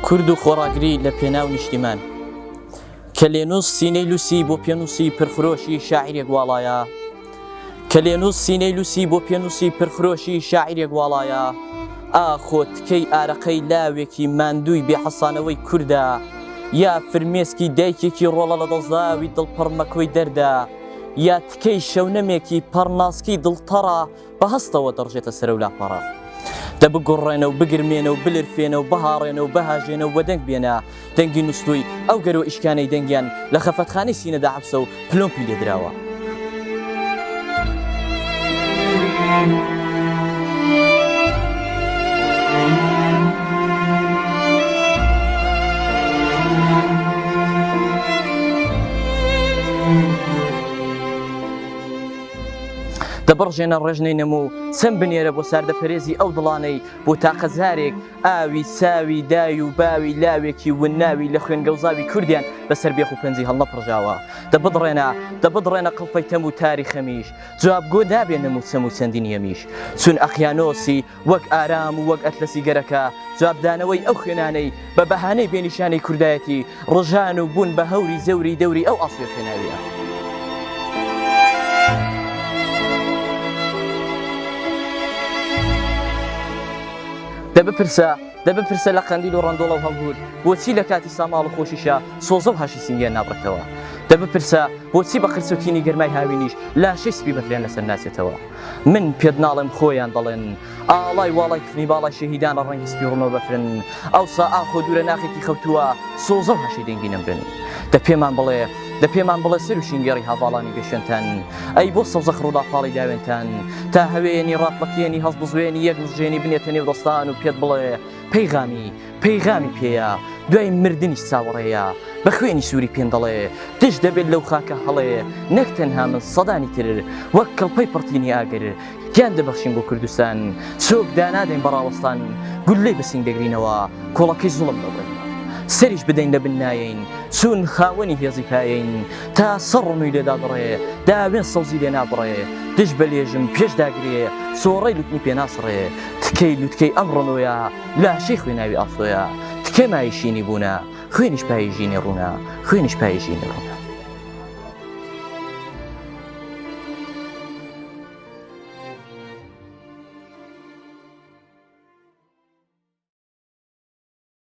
کورد و خۆڕاگری لە پێناو نیشتیمان کەلێنووس سینەی لوسی بۆ پێنووسی پرخرۆشی شاعیرێک واڵایە کەلێنووس سینەی لوسی بۆ پێنووسی پرخرۆشی شاعیرێک واڵایە ئاخۆ تکەی ئارەقەی لاوێکی ماندووی بێحەسانەوەی کووردا یا فرمێسکی دایکێکی ڕۆڵە لە دەستداوی دڵپەڕمەکۆی دەردا یا تکەی شەونەمێکی پەڕناسکی دڵتەڕە بە هەستەوە دەڕژێتە سەر و لاپەڕە دەبگوڕێنە و بگرمێنە و بلرفێنە و بەهاڕێنە و بەهاژێنە و بەدەنگ بێنە دەنگی نووسوی ئەو گەرۆ ئیشکانەی دەنگیان لە خەفەتخانەی سینەدا حەبسە و پلۆمپی لێدراوە. دەبڕژێنە ڕێژنەی نەموو چەند بنێرە بۆ ساردەپەرێزی ئەو دڵانەی بۆ تاقەزارێک ئاوی ساوی دای و باوی لاوێکی وناوی لە خوێن گەوزاوی کوردیان بەسەر بێخ و پەنجی هەڵنەپڕژاوە دەبدڕێنە قڵفەی تەم و تاریخەمیش جوابگۆ دابێنە موچەم و چەندین یەمیش چون ئەقیانۆسی وەک ئارام و وەک ئەتلەسی گەرەکە جوابدانەوەی ئەو خوێنانەی بە بەهانەی بێنیشانەی کوردایەتی ڕژان و بوون بە هەوری زەوری دەوری ئەو ئاسوێ خوێناویە. دەبپرسە لە قەندیل و ڕەندۆڵە و هەڵگور بۆچی لە کاتی ساماڵ و خۆشیشە سۆزە و هاشی سینگیان نابڕێتەوە دەبپرسە بۆچی بە قرسوتینی گەرمای هاوینیش لاشەی سپی بەفرێن لەسەر ناسێتەوە من پێت ناڵێم خۆیان دەڵێن ئاڵای واڵای کفنی باڵای شەهیدانە ڕەنگی سپی ڕۆنەوە بەفرن ئەوسا ئاخۆ دوورە ناخێکی خەوتووە سۆزە و هاشی دەنگی نەمبن دە پێمان بڵێ سەر و شینگێڕی هاواڵانی بێشێنتان ئەی بۆ سەوزە خڕووداپاڵی داوێنتان تا هەوێنی ڕاتبەکێنی هەست بزوێنی یەک نزژێنی بنێتە نێو دەستان و پێت بڵێ پەیغامی پێیە دوای مردنی چاوەڕێیە بە خوێنی سووری پێن دەڵێ تش دەبێت لەو خاکە هەڵێ نەک تەنها من سەدانی تر وەک کەڵپەی پڕتینی ئاگر گیان دەبەخشین بۆ کوردستان چۆک دانادەین بەڕاوەستان گولەی بەسنگ دەگرینەوە کۆڵەکەی زوڵم دەبڕێن سەریش بدەین لە بنایین چون خاوەنی هێزی پایین تا سەر ڕوونی لێدا دڕێ داوێن سەوزی لێ نابڕێ دش بەلێژم پێش داگرێ سۆڕەی لوتنی پێ ناسڕێ تکەی لوتکەی ئەم ڕۆنۆیە لاشەی خوێناوی ئاسۆیە تکە مایشینی بوونە خوێنیش پاییژینی ڕوونە خوێنیش پاییژینی ڕوونە.